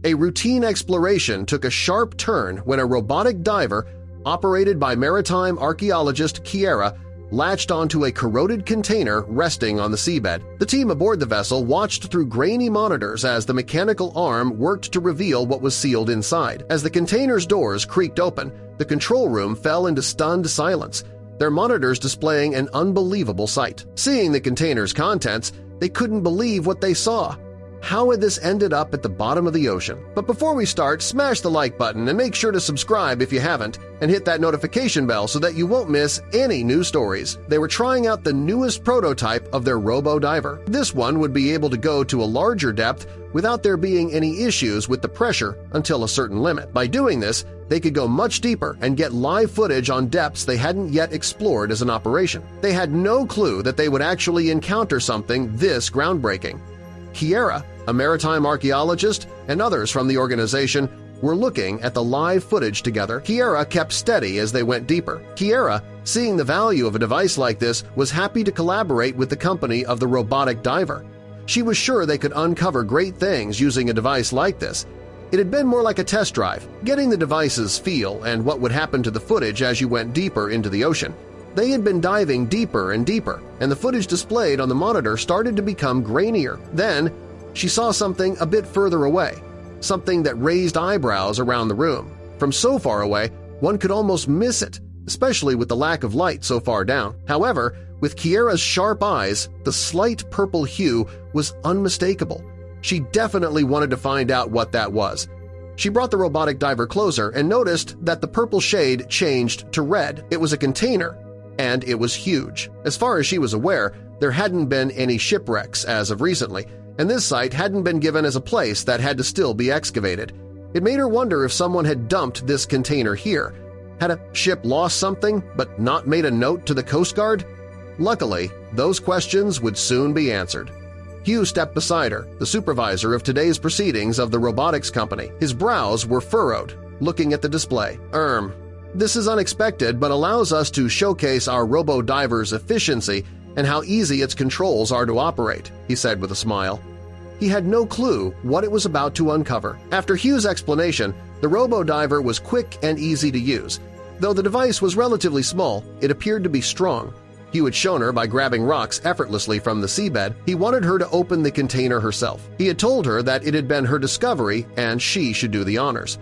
A routine exploration took a sharp turn when a robotic diver, operated by maritime archaeologist Kiera, latched onto a corroded container resting on the seabed. The team aboard the vessel watched through grainy monitors as the mechanical arm worked to reveal what was sealed inside. As the container's doors creaked open, the control room fell into stunned silence, their monitors displaying an unbelievable sight. Seeing the container's contents, they couldn't believe what they saw. How had this ended up at the bottom of the ocean? But before we start, smash the like button and make sure to subscribe if you haven't, and hit that notification bell so that you won't miss any new stories. They were trying out the newest prototype of their robo-diver. This one would be able to go to a larger depth without there being any issues with the pressure until a certain limit. By doing this, they could go much deeper and get live footage on depths they hadn't yet explored as an operation. They had no clue that they would actually encounter something this groundbreaking. Kiera, a maritime archaeologist, and others from the organization were looking at the live footage together. Kiera kept steady as they went deeper. Kiera, seeing the value of a device like this, was happy to collaborate with the company of the robotic diver. She was sure they could uncover great things using a device like this. It had been more like a test drive, getting the device's feel and what would happen to the footage as you went deeper into the ocean. They had been diving deeper and deeper, and the footage displayed on the monitor started to become grainier. Then, she saw something a bit further away, something that raised eyebrows around the room. From so far away, one could almost miss it, especially with the lack of light so far down. However, with Kiera's sharp eyes, the slight purple hue was unmistakable. She definitely wanted to find out what that was. She brought the robotic diver closer and noticed that the purple shade changed to red. It was a container, and it was huge. As far as she was aware, there hadn't been any shipwrecks as of recently, and this site hadn't been given as a place that had to still be excavated. It made her wonder if someone had dumped this container here. Had a ship lost something but not made a note to the Coast Guard? Luckily, those questions would soon be answered. Hugh stepped beside her, the supervisor of today's proceedings of the robotics company. His brows were furrowed, looking at the display. This is unexpected but allows us to showcase our robo-diver's efficiency and how easy its controls are to operate," he said with a smile. He had no clue what it was about to uncover. After Hugh's explanation, the robo-diver was quick and easy to use. Though the device was relatively small, it appeared to be strong. Hugh had shown her by grabbing rocks effortlessly from the seabed. He wanted her to open the container herself. He had told her that it had been her discovery and she should do the honors.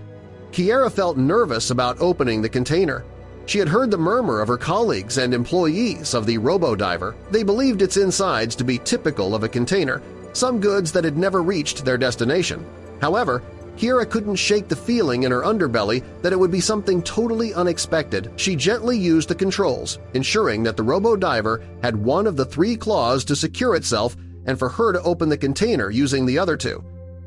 Kiera felt nervous about opening the container. She had heard the murmur of her colleagues and employees of the robo-diver. They believed its insides to be typical of a container, some goods that had never reached their destination. However, Kiera couldn't shake the feeling in her underbelly that it would be something totally unexpected. She gently used the controls, ensuring that the robo-diver had one of the 3 claws to secure itself and for her to open the container using the other 2.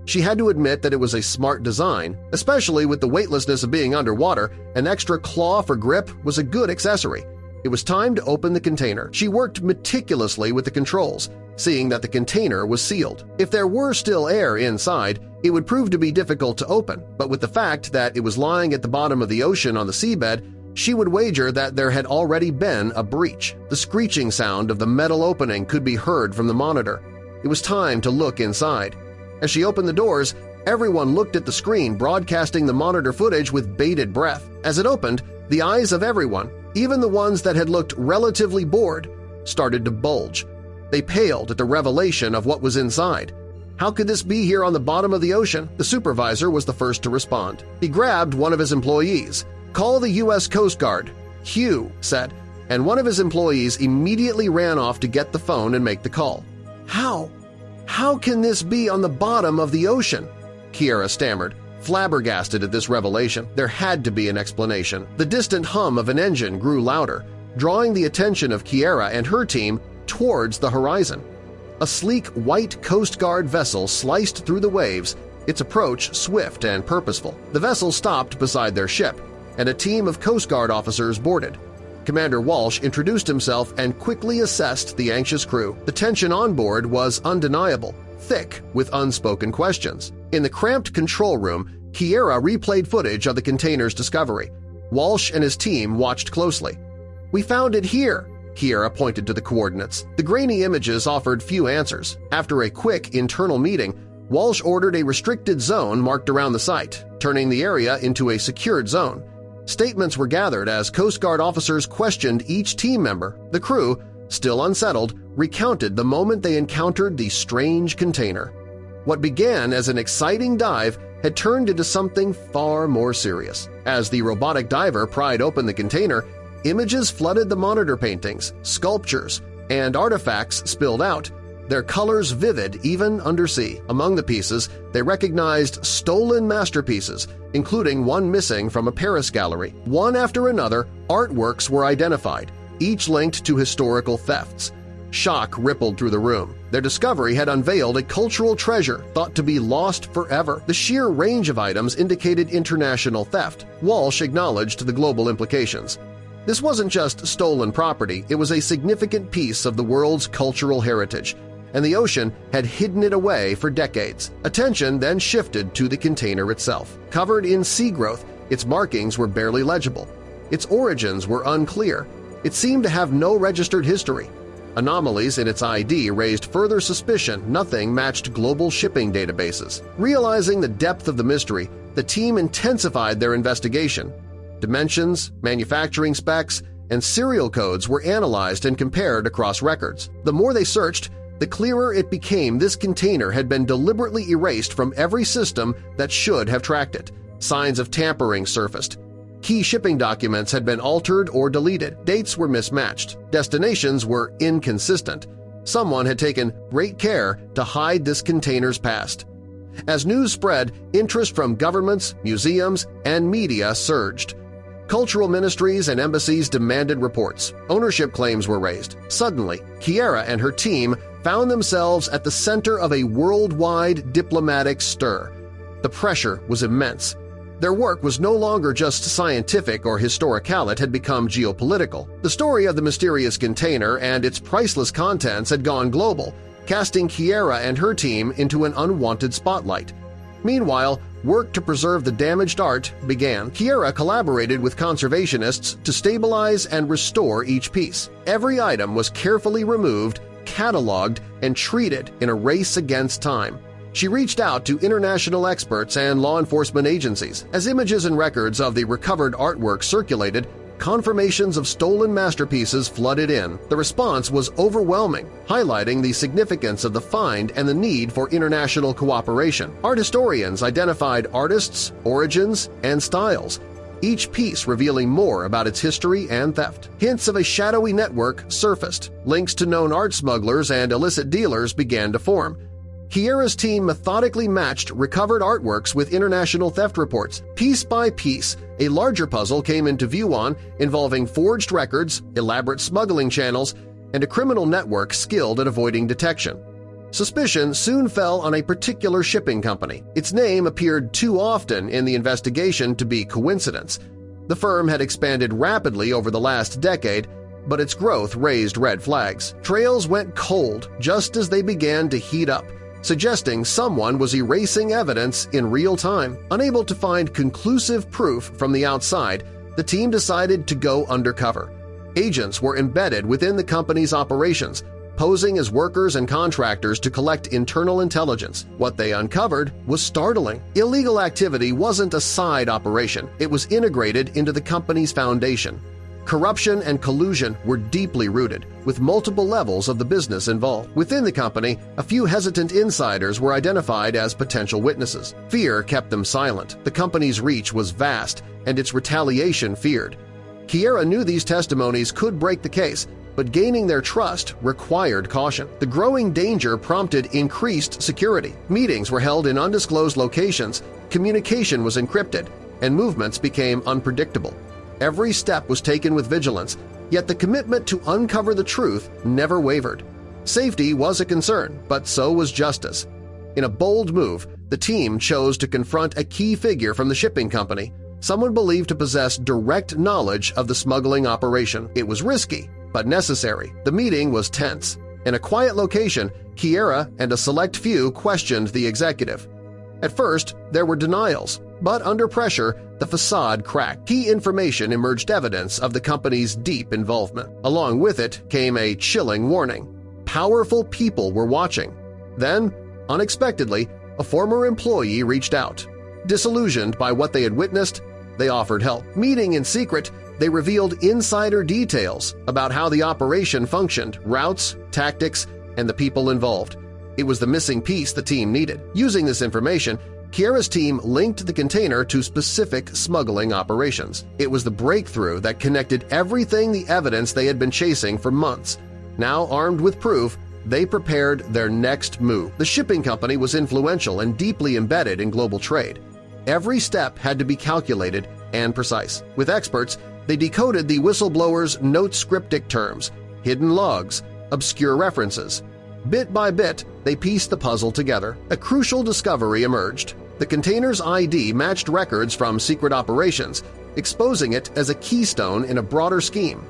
She had to admit that it was a smart design, especially with the weightlessness of being underwater. An extra claw for grip was a good accessory. It was time to open the container. She worked meticulously with the controls, seeing that the container was sealed. If there were still air inside, it would prove to be difficult to open, but with the fact that it was lying at the bottom of the ocean on the seabed, she would wager that there had already been a breach. The screeching sound of the metal opening could be heard from the monitor. It was time to look inside. As she opened the doors, everyone looked at the screen broadcasting the monitor footage with bated breath. As it opened, the eyes of everyone, even the ones that had looked relatively bored, started to bulge. They paled at the revelation of what was inside. How could this be here on the bottom of the ocean? The supervisor was the first to respond. He grabbed one of his employees. "Call the U.S. Coast Guard," Hugh said, and one of his employees immediately ran off to get the phone and make the call. How can this be on the bottom of the ocean?" Kiera stammered, flabbergasted at this revelation. There had to be an explanation. The distant hum of an engine grew louder, drawing the attention of Kiera and her team towards the horizon. A sleek white Coast Guard vessel sliced through the waves, its approach swift and purposeful. The vessel stopped beside their ship, and a team of Coast Guard officers boarded. Commander Walsh introduced himself and quickly assessed the anxious crew. The tension on board was undeniable, thick with unspoken questions. In the cramped control room, Kiera replayed footage of the container's discovery. Walsh and his team watched closely. "We found it here," Kiera pointed to the coordinates. The grainy images offered few answers. After a quick internal meeting, Walsh ordered a restricted zone marked around the site, turning the area into a secured zone. Statements were gathered as Coast Guard officers questioned each team member. The crew, still unsettled, recounted the moment they encountered the strange container. What began as an exciting dive had turned into something far more serious. As the robotic diver pried open the container, images flooded the monitor paintings, sculptures, and artifacts spilled out, their colors vivid even undersea. Among the pieces, they recognized stolen masterpieces, including one missing from a Paris gallery. One after another, artworks were identified, each linked to historical thefts. Shock rippled through the room. Their discovery had unveiled a cultural treasure thought to be lost forever. The sheer range of items indicated international theft. Walsh acknowledged the global implications. This wasn't just stolen property, it was a significant piece of the world's cultural heritage, and the ocean had hidden it away for decades. Attention then shifted to the container itself. Covered in sea growth, its markings were barely legible. Its origins were unclear. It seemed to have no registered history. Anomalies in its ID raised further suspicion nothing matched global shipping databases. Realizing the depth of the mystery, the team intensified their investigation. Dimensions, manufacturing specs, and serial codes were analyzed and compared across records. The more they searched, the clearer it became this container had been deliberately erased from every system that should have tracked it. Signs of tampering surfaced. Key shipping documents had been altered or deleted, dates were mismatched, destinations were inconsistent. Someone had taken great care to hide this container's past. As news spread, interest from governments, museums, and media surged. Cultural ministries and embassies demanded reports. Ownership claims were raised. Suddenly, Kiera and her team found themselves at the center of a worldwide diplomatic stir. The pressure was immense. Their work was no longer just scientific or historical, it had become geopolitical. The story of the mysterious container and its priceless contents had gone global, casting Kiera and her team into an unwanted spotlight. Meanwhile, work to preserve the damaged art began. Kiera collaborated with conservationists to stabilize and restore each piece. Every item was carefully removed, cataloged, and treated in a race against time. She reached out to international experts and law enforcement agencies. As images and records of the recovered artwork circulated, confirmations of stolen masterpieces flooded in. The response was overwhelming, highlighting the significance of the find and the need for international cooperation. Art historians identified artists, origins, and styles, each piece revealing more about its history and theft. Hints of a shadowy network surfaced. Links to known art smugglers and illicit dealers began to form. Kiera's team methodically matched recovered artworks with international theft reports. Piece by piece, a larger puzzle came into view involving forged records, elaborate smuggling channels, and a criminal network skilled at avoiding detection. Suspicion soon fell on a particular shipping company. Its name appeared too often in the investigation to be coincidence. The firm had expanded rapidly over the last decade, but its growth raised red flags. Trails went cold just as they began to heat up, suggesting someone was erasing evidence in real time. Unable to find conclusive proof from the outside, the team decided to go undercover. Agents were embedded within the company's operations, posing as workers and contractors to collect internal intelligence. What they uncovered was startling. Illegal activity wasn't a side operation, it was integrated into the company's foundation. Corruption and collusion were deeply rooted, with multiple levels of the business involved. Within the company, a few hesitant insiders were identified as potential witnesses. Fear kept them silent. The company's reach was vast, and its retaliation feared. Kiera knew these testimonies could break the case, but gaining their trust required caution. The growing danger prompted increased security. Meetings were held in undisclosed locations, communication was encrypted, and movements became unpredictable. Every step was taken with vigilance, yet the commitment to uncover the truth never wavered. Safety was a concern, but so was justice. In a bold move, the team chose to confront a key figure from the shipping company, someone believed to possess direct knowledge of the smuggling operation. It was risky, but necessary. The meeting was tense. In a quiet location, Kiera and a select few questioned the executive. At first, there were denials, but under pressure, the facade cracked. Key information emerged evidence of the company's deep involvement. Along with it came a chilling warning. Powerful people were watching. Then, unexpectedly, a former employee reached out. Disillusioned by what they had witnessed, they offered help. Meeting in secret, they revealed insider details about how the operation functioned, routes, tactics, and the people involved. It was the missing piece the team needed. Using this information, Kiera's team linked the container to specific smuggling operations. It was the breakthrough that connected everything the evidence they had been chasing for months. Now armed with proof, they prepared their next move. The shipping company was influential and deeply embedded in global trade. Every step had to be calculated and precise. With experts, they decoded the whistleblower's notes cryptic terms, hidden logs, obscure references. Bit by bit, they pieced the puzzle together. A crucial discovery emerged. The container's ID matched records from secret operations, exposing it as a keystone in a broader scheme.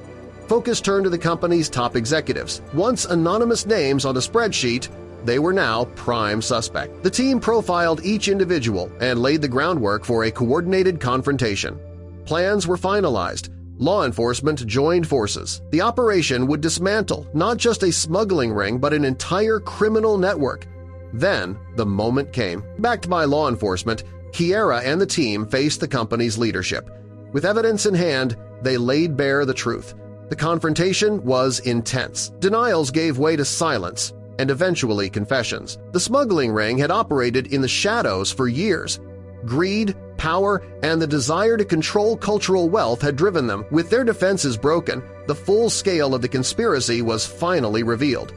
Focus turned to the company's top executives. Once anonymous names on a spreadsheet, they were now prime suspect. The team profiled each individual and laid the groundwork for a coordinated confrontation. Plans were finalized. Law enforcement joined forces. The operation would dismantle not just a smuggling ring but an entire criminal network. Then the moment came. Backed by law enforcement, Kiera and the team faced the company's leadership. With evidence in hand, they laid bare the truth. The confrontation was intense. Denials gave way to silence and eventually confessions. The smuggling ring had operated in the shadows for years. Greed, power, and the desire to control cultural wealth had driven them. With their defenses broken, the full scale of the conspiracy was finally revealed.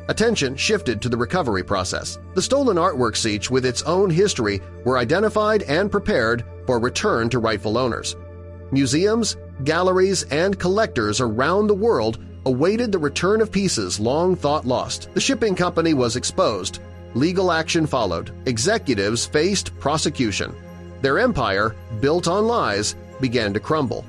Attention shifted to the recovery process. The stolen artworks, each with its own history, were identified and prepared for return to rightful owners. Museums, galleries, and collectors around the world awaited the return of pieces long thought lost. The shipping company was exposed. Legal action followed. Executives faced prosecution. Their empire, built on lies, began to crumble.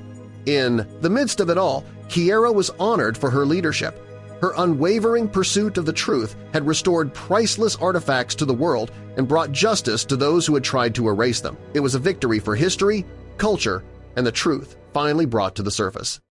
In the midst of it all, Kiera was honored for her leadership. Her unwavering pursuit of the truth had restored priceless artifacts to the world and brought justice to those who had tried to erase them. It was a victory for history, culture, and the truth finally brought to the surface.